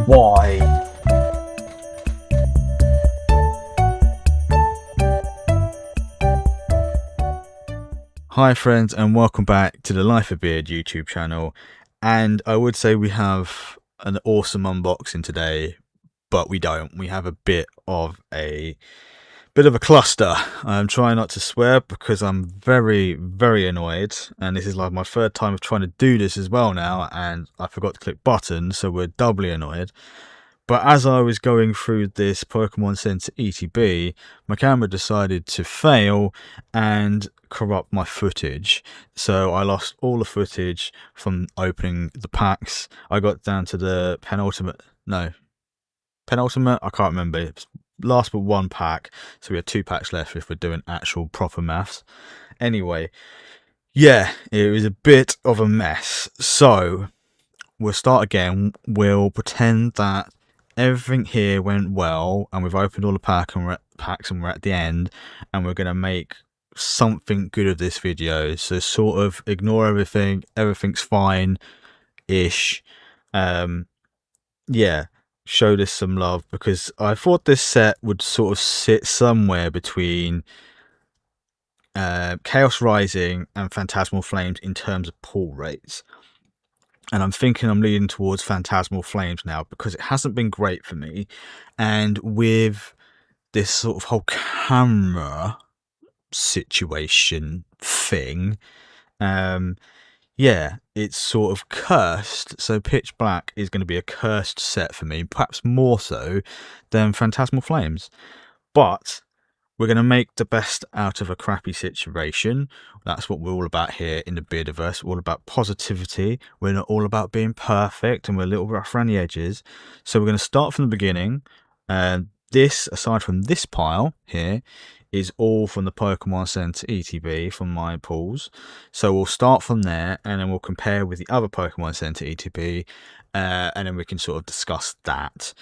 Why? Hi friends, and welcome back to the Life of Beard YouTube channel. And I would say we have an awesome unboxing today, but we don't. We have a bit of a cluster. I'm trying not to swear because I'm very annoyed, and this is like my third time of trying to do this as well now, and I forgot to click buttons, so we're doubly annoyed. But as I was going through this Pokemon Center ETB, my camera decided to fail and corrupt my footage. So I lost all the footage from opening the packs. I got down to the penultimate, I can't remember. It's last but one pack. So we had 2 packs left if we're doing actual proper maths. Anyway, yeah, it was a bit of a mess. So we'll start again. We'll pretend that everything here went well and we've opened all the packs and we're at the end, and we're going to make something good of this video. So sort of ignore everything's fine ish. Yeah, show this some love, because I thought this set would sort of sit somewhere between Chaos Rising and Phantasmal Flames in terms of pull rates. And I'm thinking I'm leaning towards Phantasmal Flames now, because it hasn't been great for me. And with this sort of whole camera situation thing, yeah, it's sort of cursed. So Pitch Black is going to be a cursed set for me, perhaps more so than Phantasmal Flames. But we're going to make the best out of a crappy situation. That's what we're all about here in the Beardiverse. We're all about positivity. We're not all about being perfect, and we're a little rough around the edges. So we're going to start from the beginning. This, aside from this pile here, is all from the Pokemon Center ETB from my pulls. So we'll start from there, and then we'll compare with the other Pokemon Center ETB, and then we can sort of discuss that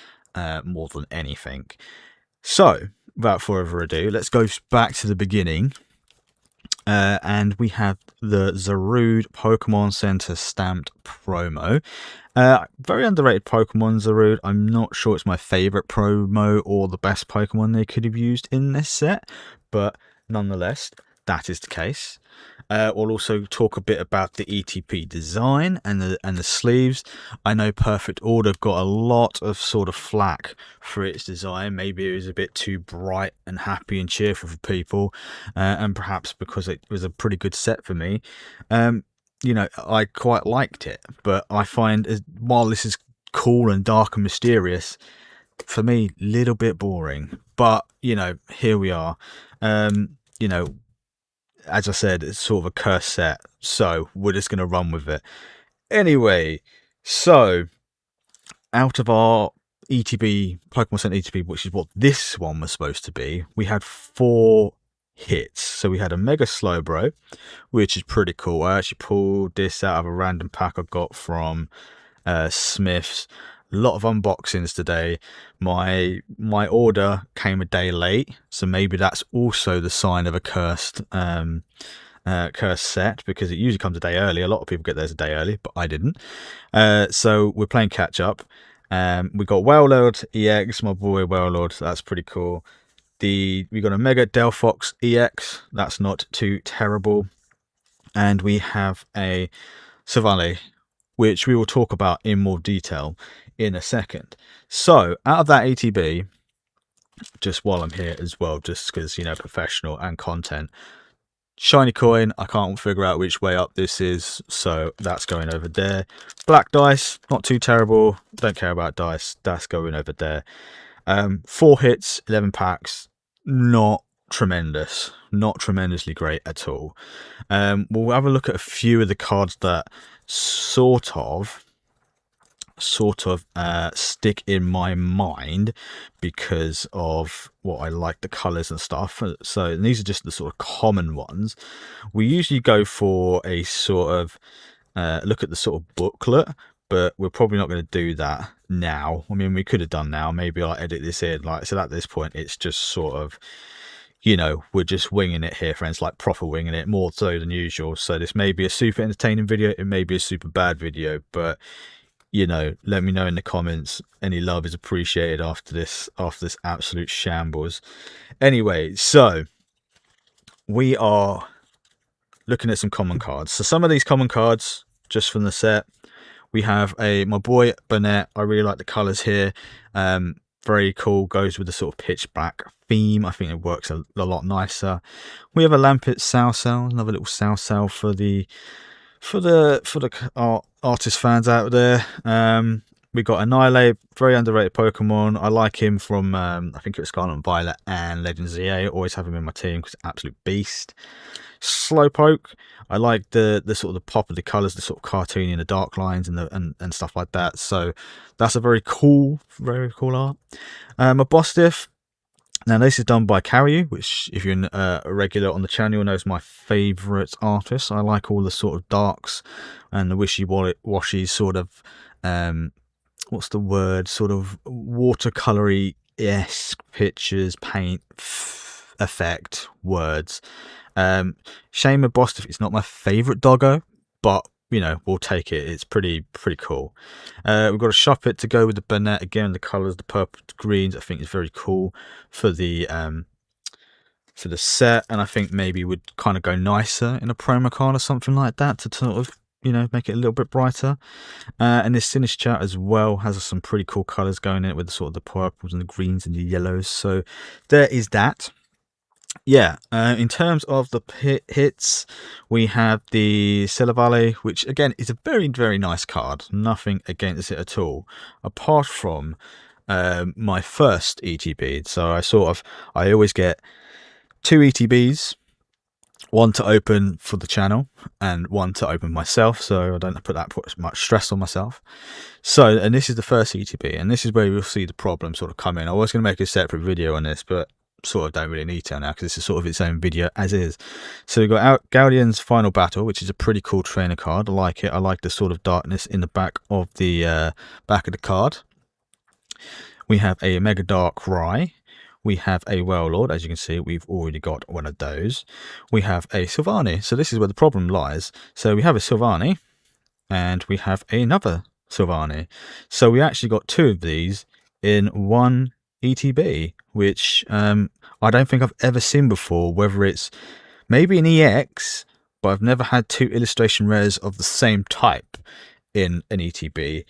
more than anything. So without further ado, let's go back to the beginning. And we have the Zarude Pokemon Center stamped promo. Very underrated Pokemon, Zarude. I'm not sure it's my favorite promo or the best Pokemon they could have used in this set, but nonetheless, that is the case. We'll also talk a bit about the ETP design and the sleeves. I know Perfect Order got a lot of sort of flack for its design. Maybe it was a bit too bright and happy and cheerful for people, and perhaps because it was a pretty good set for me. You know, I quite liked it, but I find while this is cool and dark and mysterious, for me, a little bit boring. But you know, here we are. You know, as I said, it's sort of a cursed set, so we're just going to run with it. Anyway, so out of our ETB, Pokemon Center ETB, which is what this one was supposed to be, we had 4 hits. So we had a Mega Slowbro, which is pretty cool. I actually pulled this out of a random pack I got from Smith's. A lot of unboxings today. My order came a day late, so maybe that's also the sign of a cursed set, because it usually comes a day early. A lot of people get theirs a day early, but I didn't. So we're playing catch up. We got Wailord EX, my boy Wailord. That's pretty cool. We got a Mega Delphox EX. That's not too terrible. And we have a Savale, which we will talk about in more detail in a second. So out of that ETB, just while I'm here as well, just because, you know, professional and content, shiny coin, I can't figure out which way up this is, so that's going over there. Black dice, not too terrible, don't care about dice, that's going over there. 4 hits, 11 packs, not tremendous, not tremendously great at all. We'll have a look at a few of the cards that sort of stick in my mind because of what I like, the colors and stuff. So these are just the sort of common ones. We usually go for a sort of look at the sort of booklet, but we're probably not going to do that now. I mean, we could have done now. Maybe I'll edit this in. Like, so at this point, it's just sort of, you know, we're just winging it here, friends, like proper winging it, more so than usual. So this may be a super entertaining video, it may be a super bad video, but you know, let me know in the comments. Any love is appreciated after this absolute shambles. Anyway, so we are looking at some common cards. So some of these common cards, just from the set, we have my boy Burnett. I really like the colours here. Very cool, goes with the sort of pitch black theme. I think it works a lot nicer. We have a Lampet Salsal, another little Salsal for the artist fans out there. We got Annihilate, very underrated Pokemon. I like him from I think it was Scarlet and Violet and Legends ZA. Always have him in my team because absolute beast. Slowpoke, I like the sort of the pop of the colours, the sort of cartoony and the dark lines and stuff like that. So that's a very cool art. A Bostiff. Now this is done by Carryu, which if you're a regular on the channel knows my favourite artist. I like all the sort of darks and the wishy-washy sort of what's the word, sort of watercolory-esque pictures, paint, effect, words. Shame a Bostiff, it's not my favourite doggo, but you know, we'll take it. It's pretty cool. We've got a Shuppet to go with the Burnett. Again, the colours, the purple, the greens, I think is very cool for the set, and I think maybe would kind of go nicer in a promo card or something like that to sort of, you know, make it a little bit brighter. And this Sinister as well has some pretty cool colours going in it with the sort of the purples and the greens and the yellows. So there is that. Yeah, in terms of the hits, we have the Celevale, which again is a very nice card. Nothing against it at all, apart from my first ETB. So I always get 2 ETBs, one to open for the channel and one to open myself, so I don't put much stress on myself. So, and this is the first ETB, and this is where you'll see the problem sort of come in. I was going to make a separate video on this, but sort of don't really need to now because this is sort of its own video as is. So we've got Gaudian's Final Battle, which is a pretty cool trainer card. I like it. I like the sort of darkness in the back of the card. We have a Mega Dark Rye. We have a Wailord. As you can see, we've already got one of those. We have a Sylvani. So this is where the problem lies. So we have a Sylvani and we have another Sylvani. So we actually got 2 of these in one ETB, which I don't think I've ever seen before. Whether it's maybe an EX, but I've never had 2 illustration rares of the same type in an ETB.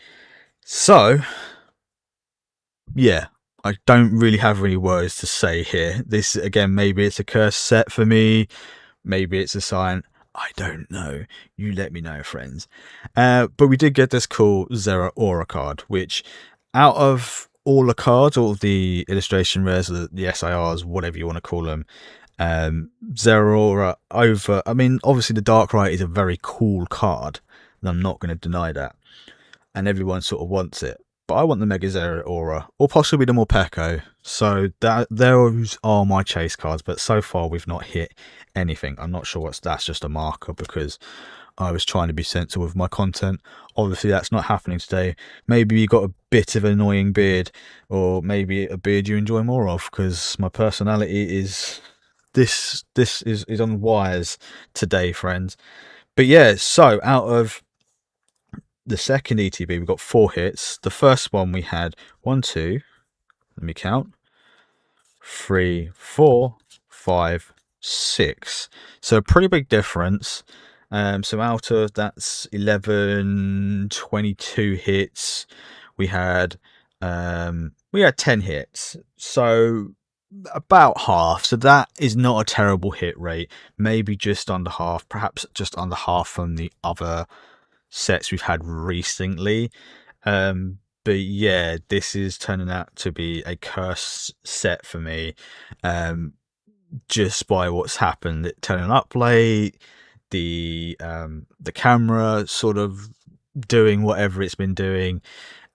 So yeah, I don't really have any words to say here. This again, maybe it's a cursed set for me, maybe it's a sign, I don't know. You let me know, friends. But we did get this cool Zeraora card, which out of all the cards, all of the illustration rares, the SIRs, whatever you want to call them, Zeraora over, I mean, obviously the Darkrai is a very cool card, and I'm not going to deny that, and everyone sort of wants it, but I want the Mega Zeraora, or possibly the Morpeko. So those are my chase cards, but so far we've not hit anything. I'm not sure that's just a marker because I was trying to be sensible with my content. Obviously that's not happening today. Maybe you got a bit of an annoying beard, or maybe a beard you enjoy more of, because my personality is this is on wires today, friends. But yeah, so out of the second ETB we got 4 hits. The first one we had 1, 2, let me count, 3, 4, 5, 6. So a pretty big difference. So out of that's 11, 22 hits, we had 10 hits, so about half. So that is not a terrible hit rate, maybe just under half, perhaps just under half from the other sets we've had recently. But yeah, this is turning out to be a cursed set for me, just by what's happened. It turning up late, the camera sort of doing whatever it's been doing,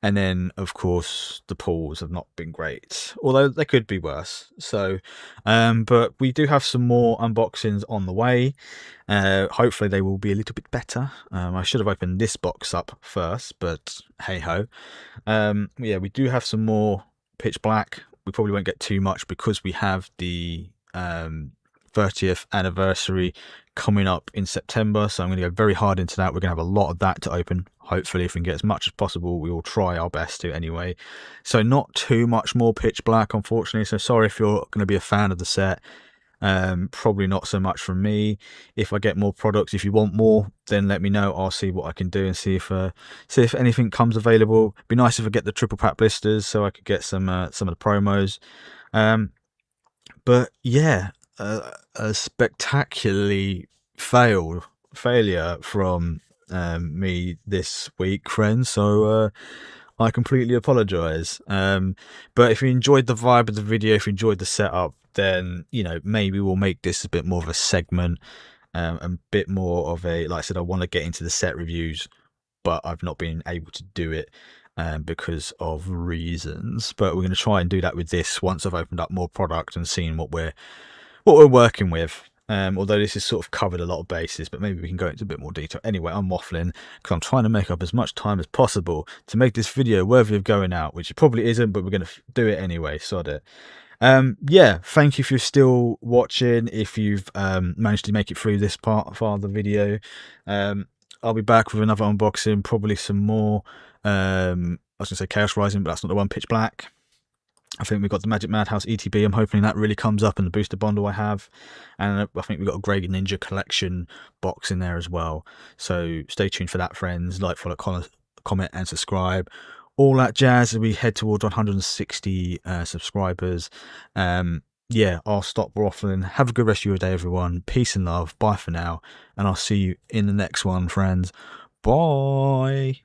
and then of course the pulls have not been great, although they could be worse. So but we do have some more unboxings on the way. Hopefully they will be a little bit better. I should have opened this box up first, but hey ho. Yeah, we do have some more pitch black. We probably won't get too much because we have the 30th anniversary coming up in September, so I'm going to go very hard into that. We're going to have a lot of that to open. Hopefully, if we can get as much as possible, we will try our best to anyway. So not too much more Pitch Black, unfortunately, so sorry if you're going to be a fan of the set. Probably not so much from me. If I get more products, if you want more, then let me know. I'll see what I can do and see if anything comes available. Be nice if I get the triple pack blisters so I could get some of the promos. But yeah, a spectacularly failure from me this week, friends. So I completely apologize. But if you enjoyed the vibe of the video, if you enjoyed the setup, then maybe we'll make this a bit more of a segment, a bit more of a, like I said, I want to get into the set reviews, but I've not been able to do it because of reasons. But we're going to try and do that with this once I've opened up more product and seen what we're working with. Although this has sort of covered a lot of bases, but maybe we can go into a bit more detail. Anyway, I'm waffling because I'm trying to make up as much time as possible to make this video worthy of going out, which it probably isn't, but we're going to do it anyway. Sod it. Yeah, thank you if you're still watching. If you've managed to make it through this part of the video, I'll be back with another unboxing, probably some more. I was going to say Chaos Rising, but that's not the one. Pitch Black. I think we've got the Magic Madhouse ETB. I'm hoping that really comes up in the booster bundle I have. And I think we've got a Great Ninja Collection box in there as well. So stay tuned for that, friends. Like, follow, comment, and subscribe. All that jazz as we head towards 160 subscribers. Yeah, I'll stop waffling. Have a good rest of your day, everyone. Peace and love. Bye for now. And I'll see you in the next one, friends. Bye.